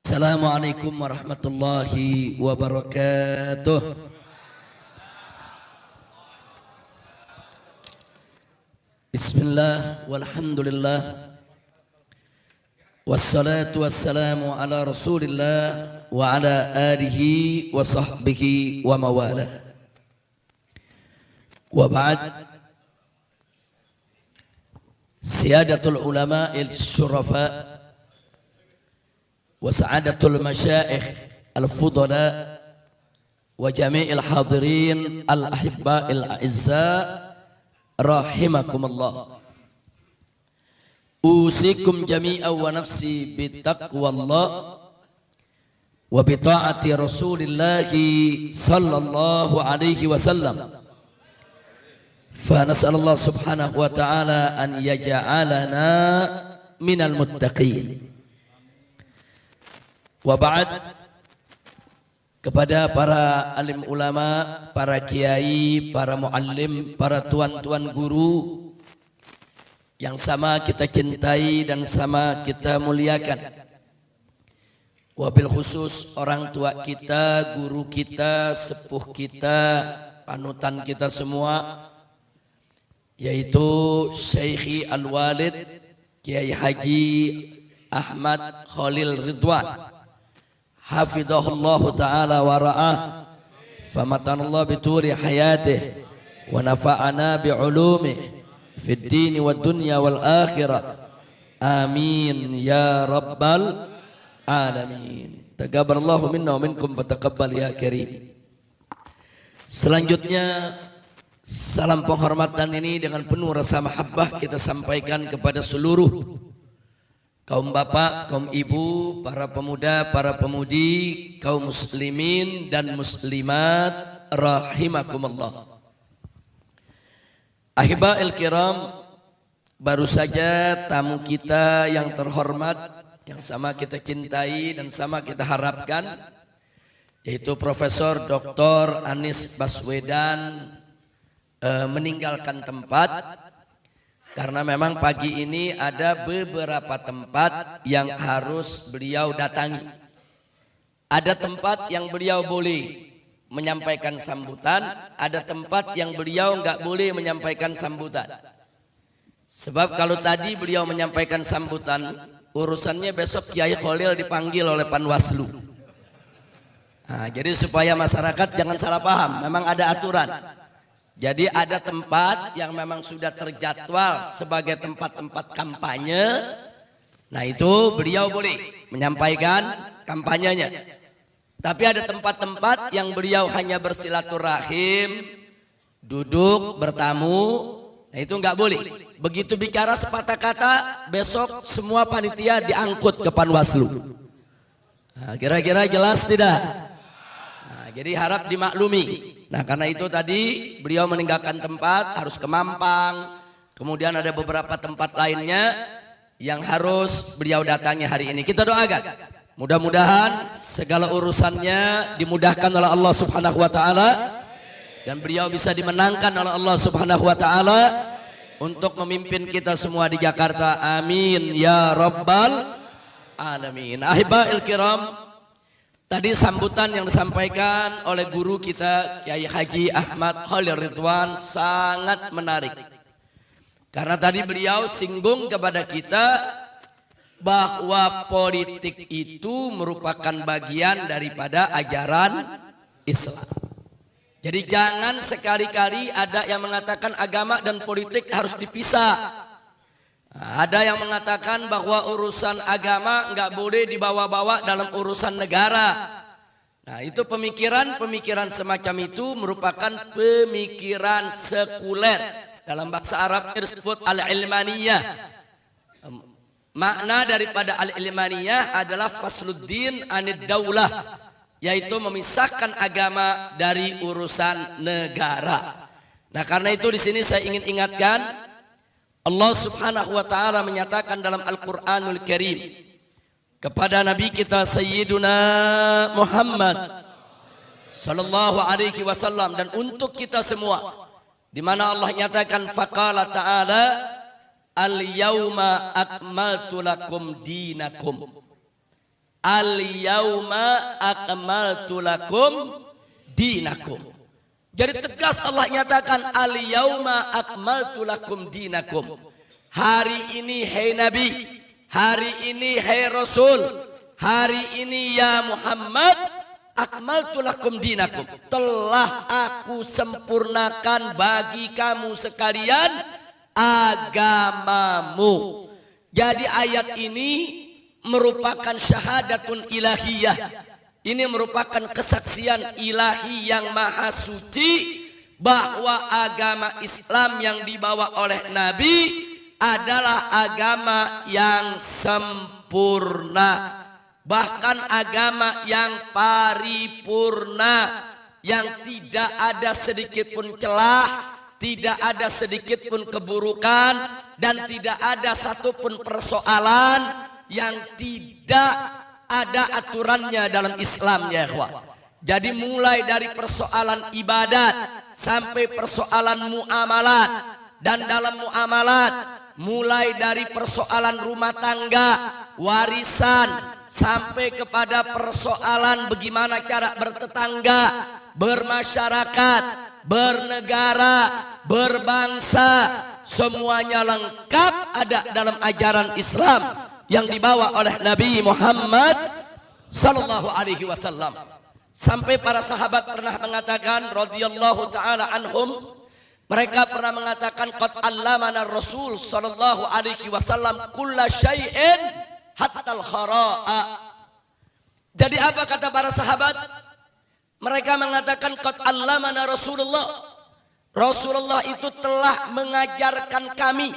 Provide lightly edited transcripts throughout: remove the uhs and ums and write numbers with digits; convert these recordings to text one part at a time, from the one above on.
Assalamualaikum warahmatullahi wabarakatuh. Bismillah walhamdulillah wassalatu wassalamu ala rasulillah wa ala alihi wa sahbihi wa mawalah. Wa ba'd. Siyadatul ulama il-syurafa wa sa'adatul masyaikh al-fudala wa jami'il hadirin al-ahibba al-a'izza rahimakumullah. Usikum jami'an wa nafsi bitaqwallah wa bita'ati rasulillahi sallallahu alaihi wasallam. Fa nas'alullah subhanahu wa ta'ala an yaj'alana minal muttaqin. Wa ba'd. Kepada para alim ulama, para kiai, para muallim, para tuan-tuan guru yang sama kita cintai dan sama kita muliakan. Wabil khusus orang tua kita, guru kita, sepuh kita, panutan kita semua, yaitu Syekhi Al-Walid Kiai Haji Ahmad Khalil Ridwan, hafidhahullahu ta'ala wa ra'ah, famatanallah bituri hayatih wa nafa'ana bi'ulumih fid dini wa dunya wal akhirah, amin ya rabbal alamin. Taqabbalallahu minna wa minkum fataqabbal ya karim. Selanjutnya, salam penghormatan ini dengan penuh rasa mahabbah kita sampaikan kepada seluruh kaum bapak, kaum ibu, para pemuda, para pemudi, kaum muslimin dan muslimat rahimakumullah. Ahiba'il kiram, baru saja tamu kita yang terhormat, yang sama kita cintai dan sama kita harapkan, yaitu Profesor Dr. Anies Baswedan meninggalkan tempat. Karena memang pagi ini ada beberapa tempat yang harus beliau datangi. Ada tempat yang beliau boleh menyampaikan sambutan, ada tempat yang beliau enggak boleh menyampaikan sambutan. Sebab kalau tadi beliau menyampaikan sambutan, urusannya besok Kiai Khalil dipanggil oleh Panwaslu. Nah, jadi supaya masyarakat jangan salah paham, memang ada aturan. Jadi ada tempat yang memang sudah terjadwal sebagai tempat-tempat kampanye. Nah itu beliau boleh menyampaikan kampanyenya. Tapi ada tempat-tempat yang beliau hanya bersilaturahim, duduk, bertamu. Nah itu enggak boleh. Begitu bicara sepatah kata, besok semua panitia diangkut ke Panwaslu. Nah, kira-kira jelas tidak? Jadi harap dimaklumi. Nah karena itu tadi beliau meninggalkan tempat, harus ke Mampang. Kemudian ada beberapa tempat lainnya yang harus beliau datangi hari ini. Kita doakan, mudah-mudahan segala urusannya dimudahkan oleh Allah subhanahu wa ta'ala, dan beliau bisa dimenangkan oleh Allah subhanahu wa ta'ala untuk memimpin kita semua di Jakarta. Amin ya rabbal alamin. Ahiba'il kiram, tadi sambutan yang disampaikan oleh guru kita Kiai Haji Ahmad Khalil Ridwan sangat menarik. Karena tadi beliau singgung kepada kita bahwa politik itu merupakan bagian daripada ajaran Islam. Jadi jangan sekali-kali ada yang mengatakan agama dan politik harus dipisah. Ada yang mengatakan bahwa urusan agama enggak boleh dibawa-bawa dalam urusan negara. Nah itu pemikiran semacam itu merupakan pemikiran sekuler. Dalam bahasa Arab disebut al-ilmaniyah. Makna daripada al-ilmaniyah adalah fasluddin anid daulah, yaitu memisahkan agama dari urusan negara. Nah karena itu di sini saya ingin ingatkan, Allah subhanahu wa ta'ala menyatakan dalam Al-Quranul Karim kepada Nabi kita Sayyiduna Muhammad sallallahu alaihi wasallam, dan untuk kita semua, di mana Allah nyatakan faqala ta'ala al-yawma akmaltu lakum dinakum, Al-yauma akmaltu lakum dinakum. Jadi tegas Allah nyatakan al-yauma akmaltu lakum dinakum. Hari ini hai Nabi, hari ini hai Rasul, hari ini ya Muhammad, akmaltu lakum dinakum. Telah aku sempurnakan bagi kamu sekalian agamamu. Jadi ayat ini merupakan syahadatun ilahiyah. Ini merupakan kesaksian ilahi yang maha suci bahwa agama Islam yang dibawa oleh Nabi adalah agama yang sempurna, bahkan agama yang paripurna, yang tidak ada sedikit pun celah, tidak ada sedikit pun keburukan, dan tidak ada satupun persoalan yang tidak ada aturannya dalam Islam, ya ikhwah. Jadi mulai dari persoalan ibadat sampai persoalan muamalat, dan dalam muamalat mulai dari persoalan rumah tangga, warisan, sampai kepada persoalan bagaimana cara bertetangga, bermasyarakat, bernegara, berbangsa, semuanya lengkap ada dalam ajaran Islam yang dibawa oleh Nabi Muhammad sallallahu alaihi wasallam. Sampai para sahabat pernah mengatakan radhiyallahu taala anhum, mereka pernah mengatakan qad allamana Rasul sallallahu alaihi wasallam kulla syai'in hatta al-khara'a. Jadi apa kata para sahabat? Mereka mengatakan qad allamana Rasulullah. Rasulullah itu telah mengajarkan kami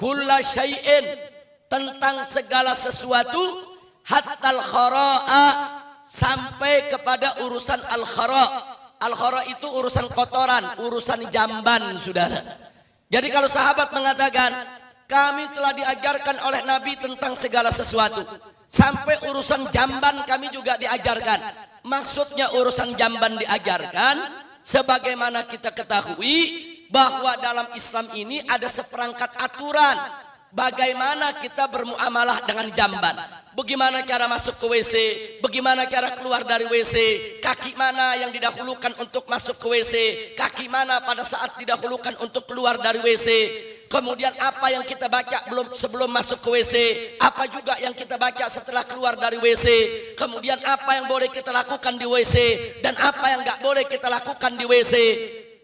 kulla syai'in, tentang segala sesuatu, hatal khara'a, sampai kepada urusan al-khara'. Al-khara' itu urusan kotoran, urusan jamban, saudara. Jadi kalau sahabat mengatakan kami telah diajarkan oleh Nabi tentang segala sesuatu, sampai urusan jamban kami juga diajarkan. Maksudnya urusan jamban diajarkan sebagaimana kita ketahui bahwa dalam Islam ini ada seperangkat aturan bagaimana kita bermuamalah dengan jamban. Bagaimana cara masuk ke WC, bagaimana cara keluar dari WC, kaki mana yang didahulukan untuk masuk ke WC, kaki mana pada saat didahulukan untuk keluar dari WC. Kemudian apa yang kita baca sebelum masuk ke WC, apa juga yang kita baca setelah keluar dari WC. Kemudian apa yang boleh kita lakukan di WC dan apa yang nggak boleh kita lakukan di WC.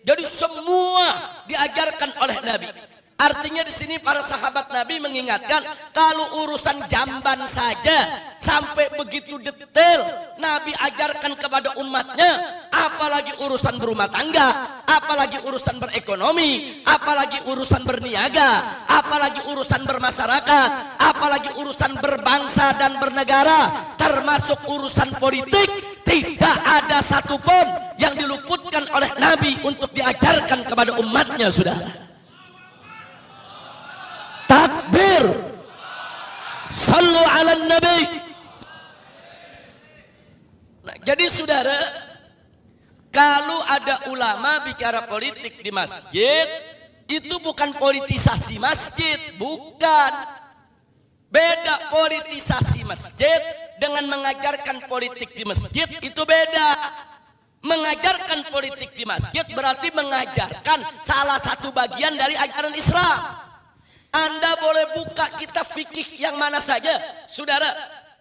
Jadi semua diajarkan oleh Nabi. Artinya di sini para sahabat Nabi mengingatkan kalau urusan jamban saja sampai begitu detail Nabi ajarkan kepada umatnya, apalagi urusan berumah tangga, apalagi urusan berekonomi, apalagi urusan berniaga, apalagi urusan bermasyarakat, apalagi urusan berbangsa dan bernegara, termasuk urusan politik. Tidak ada satupun yang diluputkan oleh Nabi untuk diajarkan kepada umatnya, saudara. Takbir, sallu ala nabi. Nah, jadi saudara, kalau ada ulama bicara politik di masjid, itu bukan politisasi masjid, bukan. Beda politisasi masjid dengan mengajarkan politik di masjid, itu beda. Mengajarkan politik di masjid berarti mengajarkan salah satu bagian dari ajaran Islam. Anda boleh buka kitab fikih yang mana saja, saudara.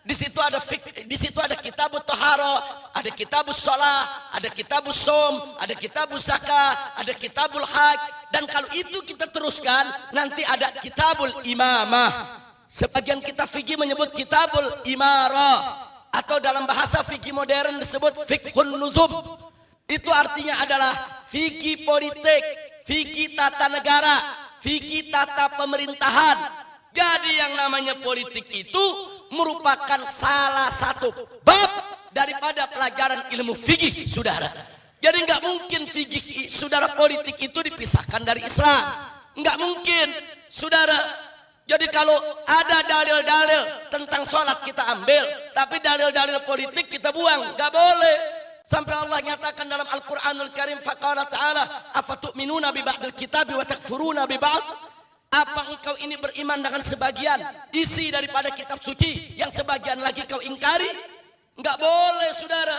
Di situ ada fikih, di situ ada kitabut thahara, ada kitabus shalah, ada kitabus shaum, ada kitabus zakah, ada kitabul hajj. Dan kalau itu kita teruskan, nanti ada kitabul imamah. Sebagian kitab fikih menyebut kitabul imarah, atau dalam bahasa fikih modern disebut fiqhun nuzum. Itu artinya adalah fikih politik, fikih tata negara, fikih tata pemerintahan. Jadi yang namanya politik itu merupakan salah satu bab daripada pelajaran ilmu fikih, saudara. Jadi nggak mungkin fikih, saudara, politik itu dipisahkan dari Islam. Nggak mungkin, saudara. Jadi kalau ada dalil-dalil tentang sholat kita ambil, tapi dalil-dalil politik kita buang, nggak boleh. Sampai Allah nyatakan dalam Al-Quranul Karim, faqala ta'ala afatu'minuna bi ba'dil kitabi wa takfuruna bi ba'd. Apa engkau ini beriman dengan sebagian isi daripada kitab suci, yang sebagian lagi kau ingkari? Enggak boleh saudara.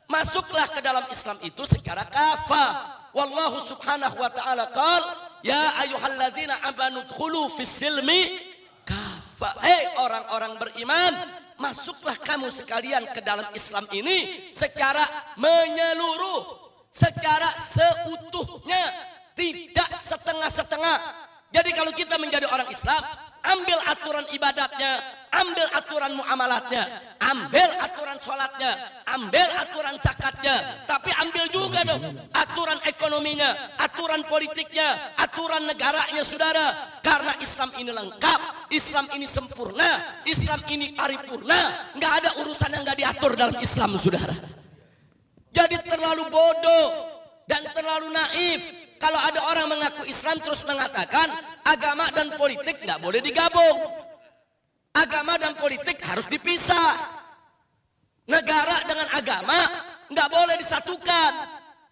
Masuklah ke dalam Islam itu secara kafah. Wallahu subhanahu wa ta'ala qala, ya ayyuhalladzina amanu dkhulu fis silmi kafah. Hei orang-orang beriman, masuklah kamu sekalian ke dalam Islam ini secara menyeluruh, secara seutuhnya, tidak setengah-setengah. Jadi kalau kita menjadi orang Islam, ambil aturan ibadatnya, ambil aturan muamalatnya, ambil aturan sholatnya, ambil aturan zakatnya, tapi ambil juga dong aturan ekonominya, aturan politiknya, aturan negaranya saudara. Karena Islam ini lengkap, Islam ini sempurna, Islam ini paripurna, nggak ada urusan yang nggak diatur dalam Islam saudara. Jadi terlalu bodoh dan terlalu naif kalau ada orang mengaku Islam terus mengatakan agama dan politik nggak boleh digabung. Agama dan politik harus dipisah. Negara dengan agama nggak boleh disatukan.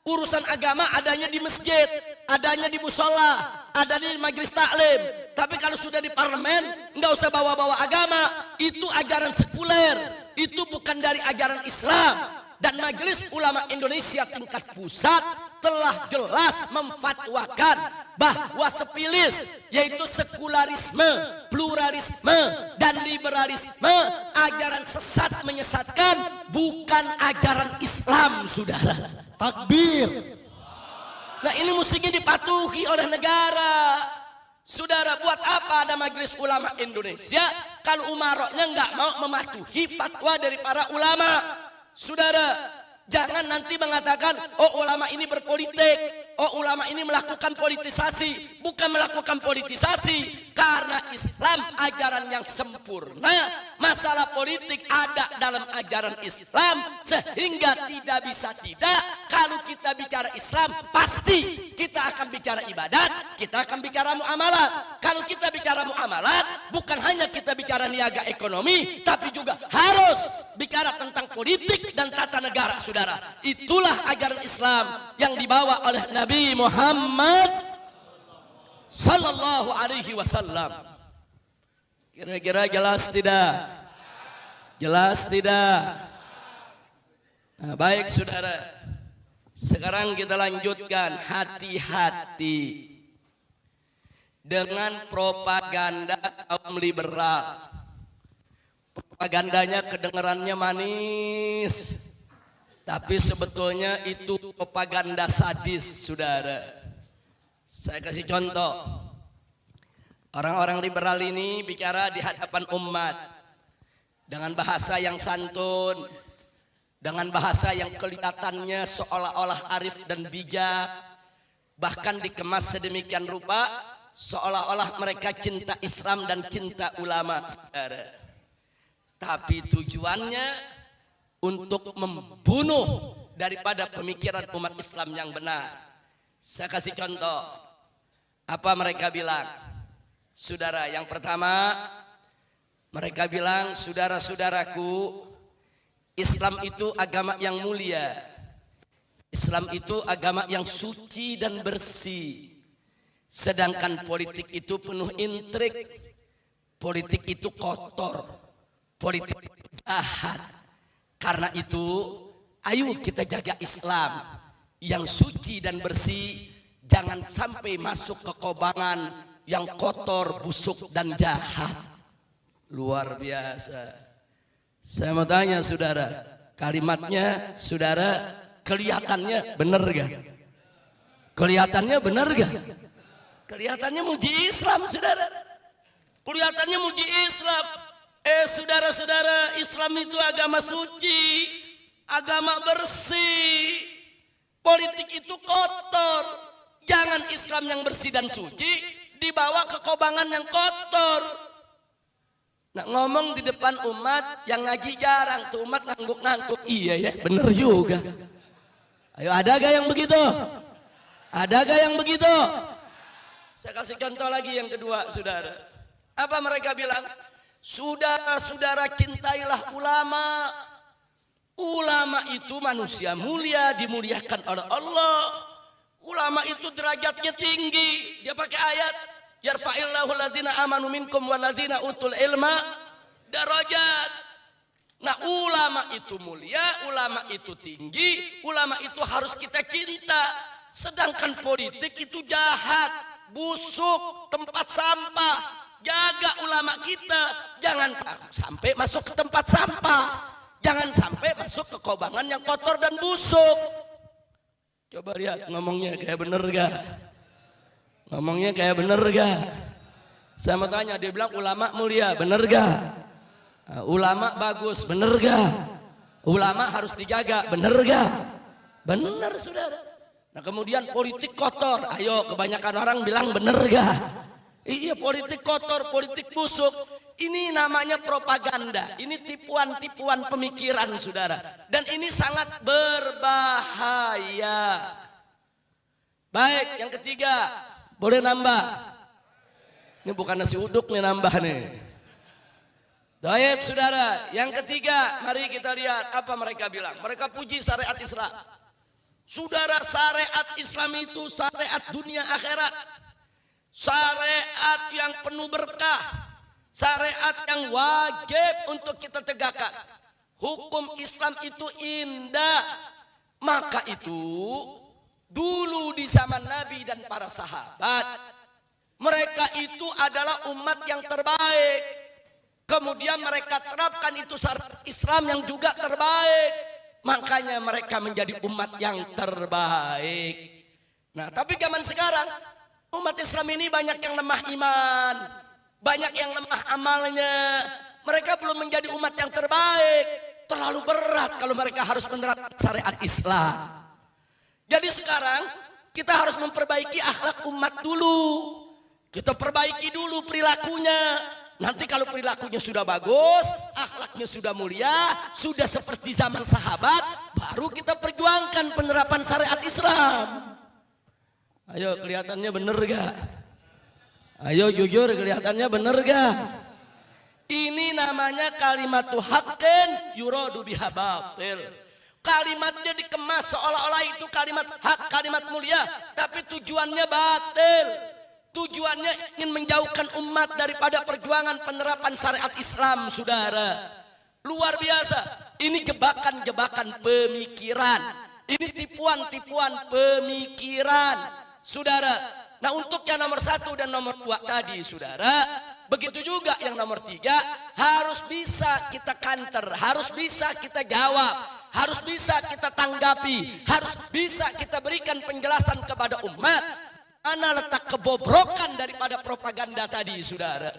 Urusan agama adanya di masjid, adanya di musola, adanya di majelis taklim. Tapi kalau sudah di parlemen nggak usah bawa-bawa agama. Itu ajaran sekuler. Itu bukan dari ajaran Islam. Dan Majelis Ulama Indonesia tingkat pusat telah jelas memfatwakan bahwa sepilis, yaitu sekularisme, pluralisme, dan liberalisme, ajaran sesat menyesatkan, bukan ajaran Islam saudara. Takbir. Nah ini mestinya dipatuhi oleh negara. Saudara, buat apa ada Majelis Ulama Indonesia kalau umaroknya nggak mau mematuhi fatwa dari para ulama? Saudara, jangan nanti mengatakan, oh ulama ini berpolitik, oh ulama ini melakukan politisasi. Bukan melakukan politisasi, karena Islam ajaran yang sempurna. Masalah politik ada dalam ajaran Islam, sehingga tidak bisa tidak. Kalau kita bicara Islam, pasti kita akan bicara ibadat, kita akan bicara muamalat. Kalau kita bicara muamalat, bukan hanya kita bicara niaga ekonomi, tapi juga harus bicara tentang politik dan tata negara saudara. Itulah ajaran Islam yang dibawa oleh Nabi Muhammad sallallahu alaihi wasallam. Kira-kira jelas tidak? Jelas tidak? Nah, baik saudara. Sekarang kita lanjutkan. Hati-hati dengan propaganda kaum liberal. Propagandanya kedengarannya manis, tapi sebetulnya itu propaganda sadis saudara. Saya kasih contoh. Orang-orang liberal ini bicara di hadapan umat dengan bahasa yang santun, dengan bahasa yang kelihatannya seolah-olah arif dan bijak, bahkan dikemas sedemikian rupa seolah-olah mereka cinta Islam dan cinta ulama saudara. Tapi tujuannya untuk membunuh daripada pemikiran umat Islam yang benar. Saya kasih contoh. Apa mereka bilang? Saudara, yang pertama mereka bilang, saudara-saudaraku, Islam itu agama yang mulia. Islam itu agama yang suci dan bersih. Sedangkan politik itu penuh intrik. Politik itu kotor. Politik itu jahat. Karena itu, ayo kita jaga Islam yang suci dan bersih. Jangan sampai masuk ke kobangan yang kotor, busuk, dan jahat. Luar biasa. Saya mau tanya saudara, kalimatnya saudara kelihatannya benar gak? Kelihatannya benar gak? Kelihatannya muji Islam saudara. Kelihatannya muji Islam. Saudara-saudara, Islam itu agama suci, agama bersih. Politik itu kotor. Jangan Islam yang bersih dan suci dibawa ke kobangan yang kotor. Nah, ngomong di depan umat yang ngaji jarang, tuh umat ngangguk-ngangguk. Iya ya, bener juga. Ayo, ada gak yang begitu? Ada gak yang begitu? Saya kasih contoh lagi yang kedua, saudara. Apa mereka bilang? Saudara-saudara, cintailah ulama. Ulama itu manusia mulia, dimuliakan oleh Allah. Ulama itu derajatnya tinggi. Dia pakai ayat. Yarfa'illahu alladzina amanu minkum walladzina utul ilma darajat. Nah, ulama itu mulia, ulama itu tinggi, ulama itu harus kita cinta. Sedangkan politik itu jahat, busuk, tempat sampah. Jaga ulama kita, jangan sampai masuk ke tempat sampah. Jangan sampai masuk ke kobangan yang kotor dan busuk. Coba lihat ngomongnya kayak bener gak? Ngomongnya kayak bener gak? Saya mau tanya, dia bilang ulama mulia, bener gak? Ulama bagus, bener gak? Ulama harus dijaga, bener gak? Bener, saudara. Nah, kemudian politik kotor, ayo kebanyakan orang bilang bener gak? Iya, politik kotor, politik busuk. Ini namanya propaganda. Ini tipuan-tipuan pemikiran, saudara. Dan ini sangat berbahaya. Baik, yang ketiga, boleh nambah? Ini bukan nasi uduk nih, nambah nih. Baik, saudara. Yang ketiga, mari kita lihat apa mereka bilang. Mereka puji syariat Islam. Saudara, syariat Islam itu syariat dunia akhirat. Syariat yang penuh berkah. Syariat yang wajib untuk kita tegakkan. Hukum Islam itu indah. Maka itu dulu di zaman Nabi dan para sahabat, mereka itu adalah umat yang terbaik. Kemudian mereka terapkan itu syariat Islam yang juga terbaik. Makanya mereka menjadi umat yang terbaik. Nah, tapi zaman sekarang umat Islam ini banyak yang lemah iman, banyak yang lemah amalnya. Mereka belum menjadi umat yang terbaik. Terlalu berat kalau mereka harus menerapkan syariat Islam. Jadi sekarang kita harus memperbaiki akhlak umat dulu. Kita perbaiki dulu perilakunya. Nanti kalau perilakunya sudah bagus, akhlaknya sudah mulia, sudah seperti zaman sahabat, baru kita perjuangkan penerapan syariat Islam. Ayo, kelihatannya bener gak? Ayo jujur, kelihatannya bener gak? Ini namanya kalimatu haqqin yuradu biha batil. Kalimatnya dikemas seolah-olah itu kalimat hak, kalimat mulia, tapi tujuannya batil. Tujuannya ingin menjauhkan umat daripada perjuangan penerapan syariat Islam, saudara. Luar biasa. Ini jebakan-jebakan pemikiran. Ini tipuan-tipuan pemikiran, saudara. Nah, untuk yang nomor 1 dan nomor 2 tadi, saudara, begitu juga yang nomor 3, harus bisa kita counter, harus bisa kita jawab, harus bisa kita tanggapi, harus bisa kita berikan penjelasan kepada umat. Mana letak kebobrokan daripada propaganda tadi, saudara?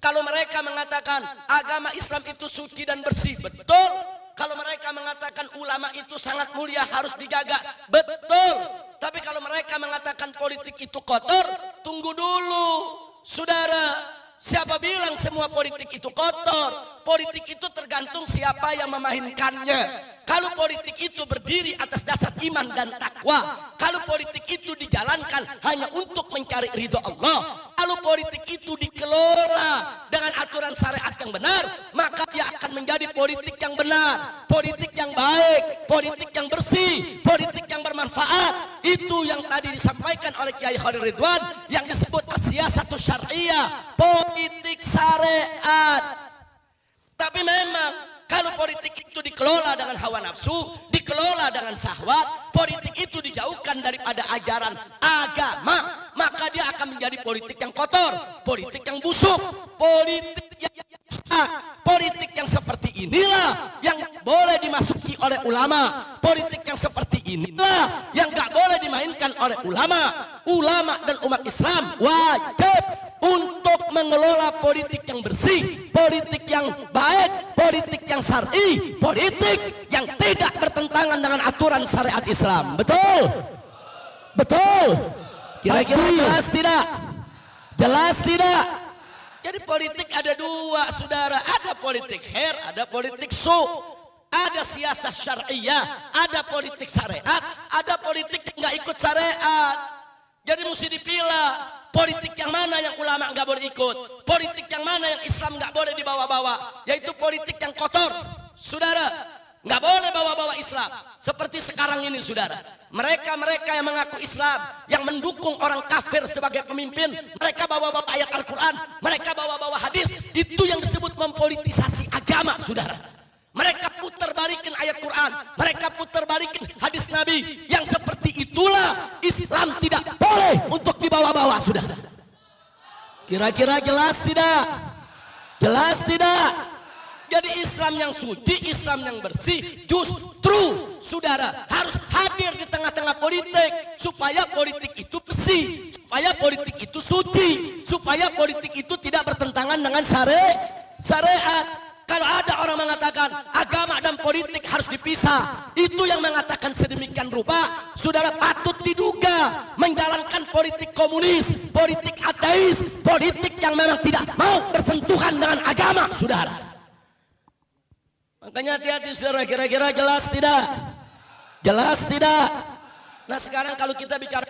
Kalau mereka mengatakan agama Islam itu suci dan bersih, betul. Kalau mereka mengatakan ulama itu sangat mulia, harus dijaga, betul. Tapi kalau mereka mengatakan politik itu kotor, tunggu dulu, saudara. Siapa bilang semua politik itu kotor? Politik itu tergantung siapa yang memainkannya. Kalau politik itu berdiri atas dasar iman dan takwa, kalau politik itu dijalankan hanya untuk mencari ridho Allah, kalau politik itu dikelola dengan aturan syariat yang benar, maka dia akan menjadi politik yang benar, politik yang baik, politik yang bersih, politik yang bermanfaat. Itu yang tadi disampaikan oleh Kiai Khalil Ridwan yang disebut as-siyasatus syar'iyyah, politik syariat. Tapi memang kalau politik itu dikelola dengan hawa nafsu, dikelola dengan syahwat, politik itu dijauhkan daripada ajaran agama, maka dia akan menjadi politik yang kotor, politik yang busuk, politik yang rusak. Politik yang seperti inilah yang boleh dimasuki oleh ulama. Politik yang seperti inilah yang gak boleh dimainkan oleh ulama. Ulama dan umat Islam wajib untuk mengelola politik yang bersih, politik yang baik, politik yang syar'i, politik yang tidak bertentangan dengan aturan syariat Islam. Betul? Betul? Kira-kira jelas tidak? Jelas tidak? Jadi politik ada dua, saudara. Ada politik khair, ada politik su. Ada siasat syar'iyah, ada politik syariat, ada politik yang nggak ikut syariat. Jadi mesti dipilah politik yang mana yang ulama nggak boleh ikut, politik yang mana yang Islam nggak boleh dibawa-bawa, yaitu politik yang kotor, saudara. Nggak boleh bawa-bawa Islam. Islam. Seperti sekarang ini saudara. Mereka-mereka yang mengaku Islam, yang mendukung orang kafir sebagai pemimpin, mereka bawa-bawa ayat Al-Quran, mereka bawa-bawa hadis, itu yang disebut mempolitisasi agama saudara. Mereka putar balikin ayat Quran, mereka putar balikin hadis Nabi. Yang seperti itulah Islam tidak boleh untuk dibawa-bawa saudara. Kira-kira jelas tidak? Jelas tidak? Jadi Islam yang suci, Islam yang bersih, justru saudara harus hadir di tengah-tengah politik supaya politik itu bersih, supaya politik itu suci, supaya politik itu tidak bertentangan dengan syariat. Kalau ada orang mengatakan agama dan politik harus dipisah, itu yang mengatakan sedemikian rupa, saudara patut diduga menjalankan politik komunis, politik ateis, politik yang memang tidak mau bersentuhan dengan agama, saudara. Makanya hati-hati saudara, kira-kira jelas tidak? Jelas tidak? Nah sekarang kalau kita bicara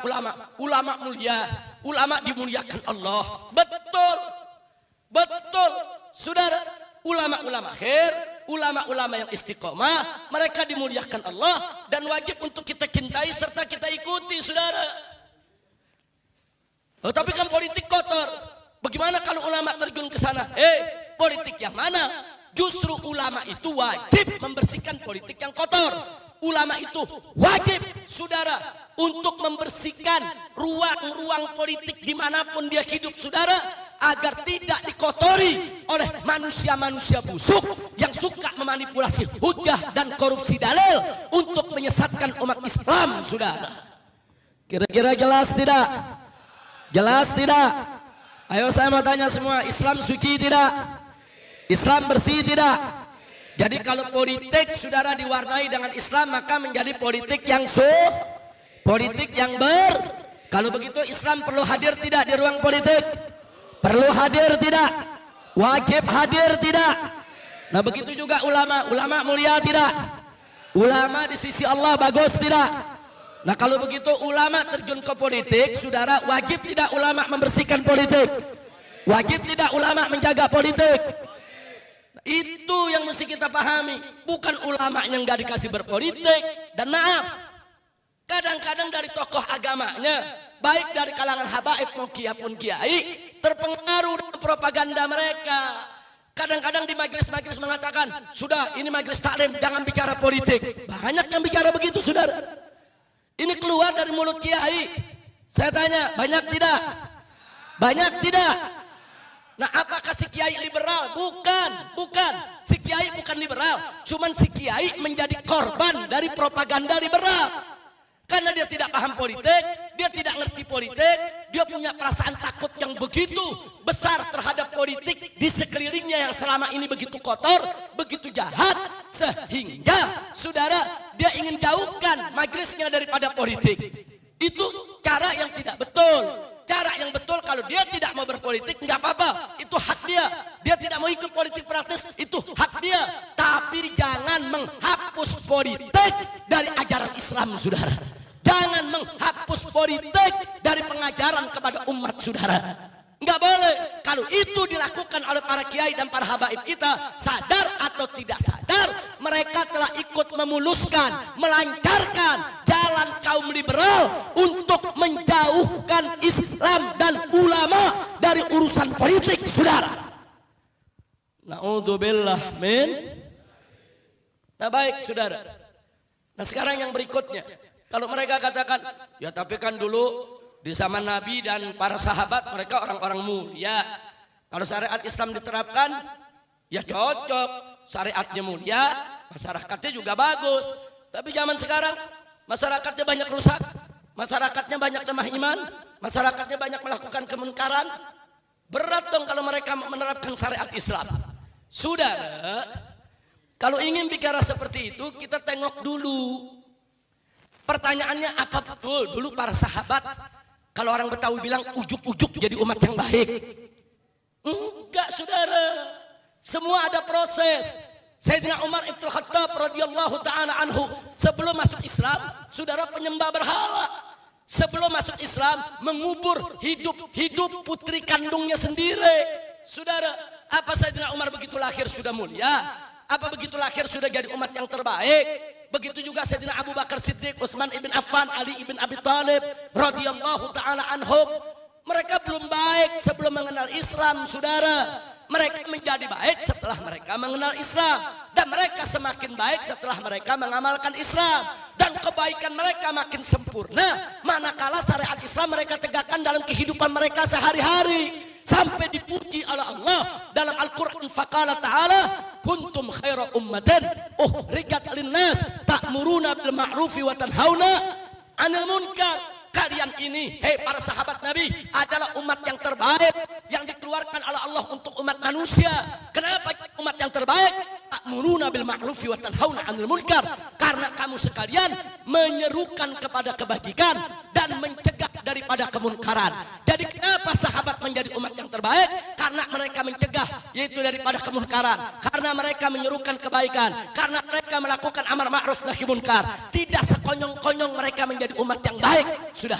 ulama mulia, ulama dimuliakan Allah. Betul, betul saudara. Ulama-ulama khair, ulama-ulama yang istiqomah, mereka dimuliakan Allah dan wajib untuk kita cintai serta kita ikuti saudara. Oh, tapi kan politik kotor. Bagaimana kalau ulama terjun ke sana? Politik yang mana? Justru ulama itu wajib membersihkan politik yang kotor. Ulama itu wajib saudara untuk membersihkan ruang-ruang politik dimanapun dia hidup saudara, agar tidak dikotori oleh manusia-manusia busuk yang suka memanipulasi hujah dan korupsi dalil untuk menyesatkan umat Islam saudara. Kira-kira jelas tidak? Jelas tidak? Ayo saya mau tanya semua, Islam suci tidak? Islam bersih tidak? Jadi kalau politik saudara diwarnai dengan Islam, maka menjadi politik yang politik yang kalau begitu Islam perlu hadir tidak di ruang politik? Perlu hadir tidak? Wajib hadir tidak? Nah begitu juga ulama mulia tidak? Ulama di sisi Allah bagus tidak? Nah kalau begitu ulama terjun ke politik, saudara wajib tidak ulama membersihkan politik? Wajib tidak ulama menjaga politik? Itu yang mesti kita pahami, bukan ulama yang gak dikasih berpolitik. Dan maaf, kadang-kadang dari tokoh agamanya, baik dari kalangan habaib maupun kiai, terpengaruh dengan propaganda mereka. Kadang-kadang di majelis-majelis mengatakan, sudah ini majelis taklim, jangan bicara politik. Banyak yang bicara begitu saudara. Ini keluar dari mulut kiai. Saya tanya, banyak tidak? Banyak tidak? Nah apakah si kiai liberal? Bukan. Si kiai bukan liberal. Cuman si kiai menjadi korban dari propaganda liberal. Karena dia tidak paham politik, dia tidak ngerti politik, dia punya perasaan takut yang begitu besar terhadap politik di sekelilingnya yang selama ini begitu kotor, begitu jahat, sehingga saudara dia ingin jauhkan majelisnya daripada politik. Itu cara yang tidak betul. Cara yang betul kalau dia tidak mau berpolitik nggak apa-apa, itu hak dia. Dia tidak mau ikut politik praktis, itu hak dia. Tapi jangan menghapus politik dari ajaran Islam saudara. Jangan menghapus politik dari pengajaran kepada umat saudara. Nggak boleh. Kalau itu dilakukan oleh para kiai dan para habaib kita, sadar atau tidak sadar, mereka telah ikut memuluskan, melancarkan jalan kaum liberal untuk menjauhkan Islam dan ulama dari urusan politik saudara. Na'udzubillah min. Nah baik saudara. Nah sekarang yang berikutnya, kalau mereka katakan, ya tapi kan dulu di zaman Nabi dan para sahabat mereka orang-orang mulia. Kalau syariat Islam diterapkan, ya cocok. Syariatnya mulia, masyarakatnya juga bagus. Tapi zaman sekarang, masyarakatnya banyak rusak. Masyarakatnya banyak lemah iman. Masyarakatnya banyak melakukan kemunkaran. Berat dong kalau mereka menerapkan syariat Islam. Saudara, kalau ingin bicara seperti itu, kita tengok dulu. Pertanyaannya apa betul dulu para sahabat, kalau orang Betawi bilang ujuk-ujuk jadi umat yang baik? Enggak saudara, semua ada proses. Sayyidina Umar Ibn Khattab radhiyallahu ta'ala anhu sebelum masuk Islam, saudara penyembah berhala. Sebelum masuk Islam mengubur hidup putri kandungnya sendiri. Saudara, apa Sayyidina Umar begitu lahir sudah mulia? Apa begitu lahir sudah jadi umat yang terbaik? Begitu juga Sayyidina Abu Bakar Siddiq, Utsman ibn Affan, Ali ibn Abi Thalib radhiyallahu taala anhum. Mereka belum baik sebelum mengenal Islam, saudara. Mereka menjadi baik setelah mereka mengenal Islam, dan mereka semakin baik setelah mereka mengamalkan Islam, dan kebaikan mereka makin sempurna manakala syariat Islam mereka tegakkan dalam kehidupan mereka sehari-hari. Sampai dipuji oleh Allah dalam Al-Quran, faqala ta'ala kuntum khaira ummatin ukhrijat linnas ta'muruna bil ma'rufi wa tanhauna 'anil munkar. Kalian ini, hei para sahabat Nabi, adalah umat yang terbaik yang dikeluarkan oleh Allah untuk umat manusia. Kenapa umat yang terbaik? Ta'muruna bil ma'rufi wa tanhauna 'anil munkar. Karena kamu sekalian menyerukan kepada kebajikan dan mencegah daripada kemunkaran. Jadi kenapa sahabat menjadi umat yang terbaik? Karena mereka mencegah, yaitu daripada kemunkaran. Karena mereka menyerukan kebaikan. Karena mereka melakukan amar ma'ruf nahi munkar. Tidak sekonyong-konyong mereka menjadi umat yang baik. Sudah.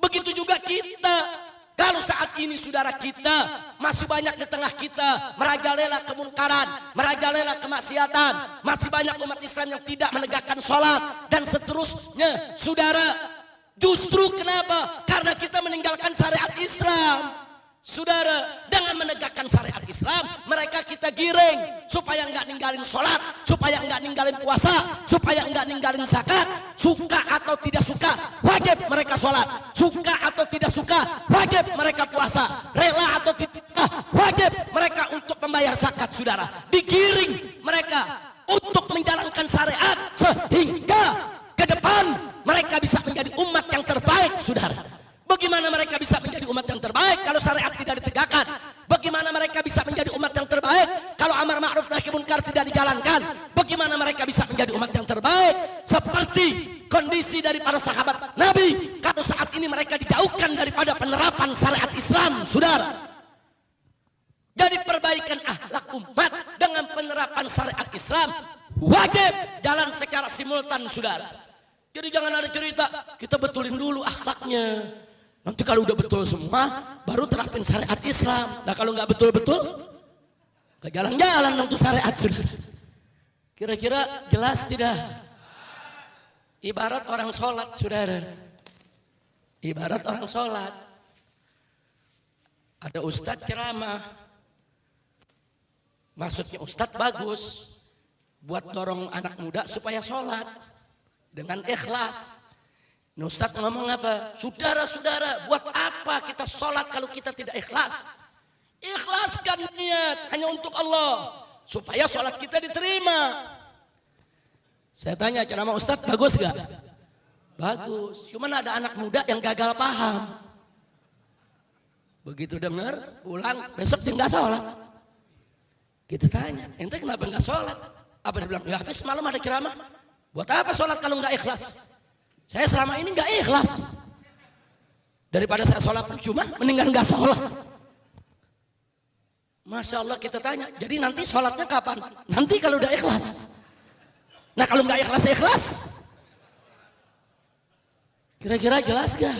Begitu juga kita. Kalau saat ini saudara kita masih banyak di tengah kita merajalela kemunkaran, merajalela kemaksiatan, masih banyak umat Islam yang tidak menegakkan sholat dan seterusnya, saudara. Justru kenapa? Karena kita meninggalkan syariat Islam. Saudara, dengan menegakkan syariat Islam, mereka kita giring supaya enggak ninggalin sholat, supaya enggak ninggalin puasa, supaya enggak ninggalin zakat. Suka atau tidak suka, wajib mereka sholat. Suka atau tidak suka, wajib mereka puasa. Rela atau tidak, wajib mereka untuk membayar zakat, saudara. Digiring mereka untuk menjalankan syariat sehingga ke depan mereka bisa menjadi umat yang terbaik, saudara. Bagaimana mereka bisa menjadi umat yang terbaik kalau syariat tidak ditegakkan? Bagaimana mereka bisa menjadi umat yang terbaik kalau amar ma'ruf nahi munkar tidak dijalankan? Bagaimana mereka bisa menjadi umat yang terbaik seperti kondisi dari para sahabat Nabi kalau saat ini mereka dijauhkan daripada penerapan syariat Islam, saudara? Jadi perbaikan akhlak umat dengan penerapan syariat Islam wajib jalan secara simultan, saudara. Jadi jangan ada cerita kita betulin dulu akhlaknya. Nanti kalau udah betul semua, baru terapin syariat Islam. Nah kalau nggak betul-betul, ke jalan-jalan untuk syariat, saudara. Kira-kira jelas tidak? Ibarat orang sholat, saudara. Ibarat orang sholat. Ada ustadz ceramah. Maksudnya ustadz bagus. Buat dorong anak muda supaya sholat. Dengan ikhlas. Nah, Ustadz ngomong apa? Saudara-saudara, buat apa kita sholat kalau kita tidak ikhlas? Ikhlaskan niat hanya untuk Allah supaya sholat kita diterima. Saya tanya, ceramah Ustadz bagus gak? Bagus. Cuman ada anak muda yang gagal paham. Begitu dengar, pulang, besok dia nggak sholat. Kita tanya, ente kenapa nggak sholat? Apa dia bilang? Ya habis malam ada ceramah. Buat apa sholat kalau nggak ikhlas? Saya selama ini nggak ikhlas. Daripada saya sholat percuma, mendingan nggak sholat. Masya Allah, kita tanya, jadi nanti sholatnya kapan? Nanti kalau udah ikhlas. Nah kalau nggak ikhlas. Kira-kira jelas gak?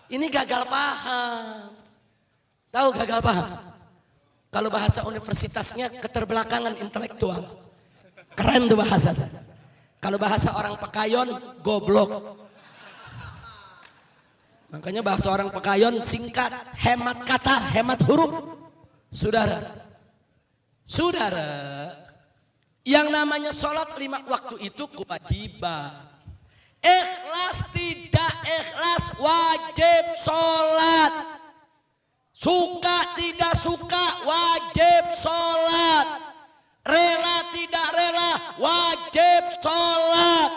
Ini gagal paham. Tahu gagal paham? Kalau bahasa universitasnya keterbelakangan intelektual. Keren tuh bahasa. Kalau bahasa orang Pekayon, goblok. Makanya bahasa orang Pekayon singkat, hemat kata, hemat huruf. Saudara, yang namanya sholat 5 waktu itu kewajiban. Ikhlas tidak ikhlas wajib sholat. Suka tidak suka wajib sholat. Rela tidak rela wajib sholat.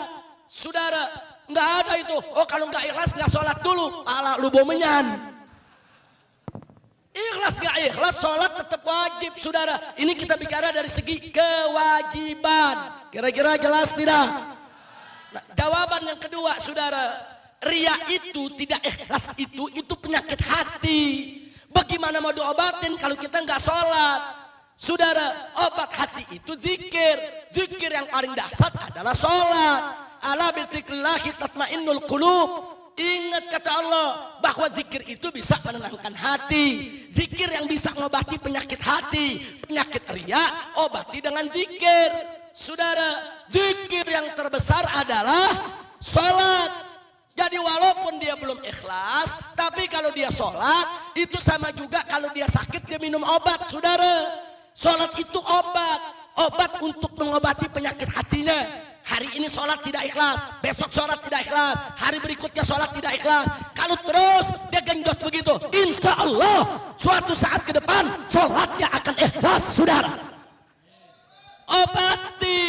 Saudara, nggak ada itu. Oh kalau nggak ikhlas nggak sholat dulu, pala lu bomenyan. Ikhlas nggak ikhlas sholat tetap wajib, saudara. Ini kita bicara dari segi kewajiban. Kira-kira jelas tidak? Nah, jawaban yang kedua, saudara, ria itu tidak ikhlas itu penyakit hati. Bagaimana mau diobatin kalau kita nggak sholat? Saudara, obat hati itu zikir. Zikir yang paling dahsyat adalah sholat. Ala bizikrillahi tatmainnul qulub. Ingat kata Allah bahwa zikir itu bisa menenangkan hati. Zikir yang bisa mengobati penyakit hati, penyakit ria, obati dengan zikir. Saudara, zikir yang terbesar adalah sholat. Jadi walaupun dia belum ikhlas, tapi kalau dia sholat, itu sama juga kalau dia sakit dia minum obat, saudara. Sholat itu obat untuk mengobati penyakit hatinya. Hari ini sholat tidak ikhlas, besok sholat tidak ikhlas, hari berikutnya sholat tidak ikhlas. Kalau terus dia genjot begitu, insya Allah suatu saat ke depan sholatnya akan ikhlas, saudara. Obati,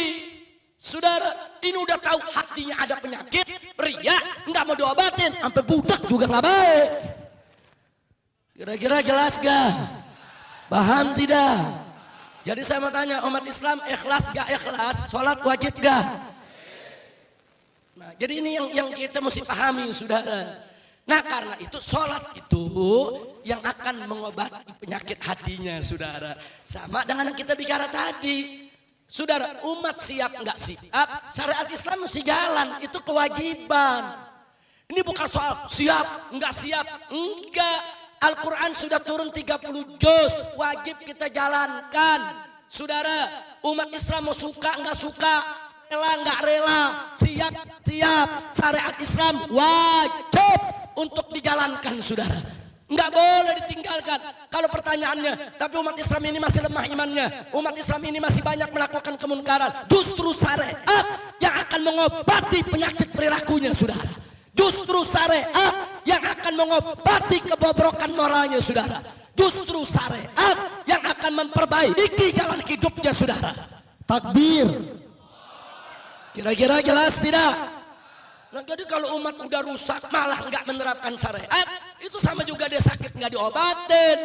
saudara. Ini udah tahu hatinya ada penyakit, ria, nggak mau diobatin, sampai budak juga nggak baik. Kira-kira jelas gak? Paham tidak? Jadi saya mau tanya, umat Islam ikhlas gak ikhlas? Sholat wajib gak? Nah, jadi ini yang kita mesti pahami, saudara. Nah, karena itu sholat itu yang akan mengobati penyakit hatinya, saudara. Sama dengan yang kita bicara tadi. Saudara, umat siap nggak siap, syariat Islam mesti jalan, itu kewajiban. Ini bukan soal siap, nggak siap, enggak. Al-Quran sudah turun 30 juz, wajib kita jalankan. Saudara, umat Islam mau suka nggak suka, rela nggak rela, siap siap, syariat Islam wajib untuk dijalankan, saudara. Nggak boleh ditinggalkan. Kalau pertanyaannya, tapi umat Islam ini masih lemah imannya, umat Islam ini masih banyak melakukan kemunkaran. Justru syariat yang akan mengobati penyakit perilakunya, saudara. Justru syariat yang akan mengobati kebobrokan moralnya, saudara. Justru syariat yang akan memperbaiki jalan hidupnya, saudara. Takbir. Kira-kira jelas tidak? Nah, jadi kalau umat udah rusak malah nggak menerapkan syariat, itu sama juga dia sakit nggak diobatin.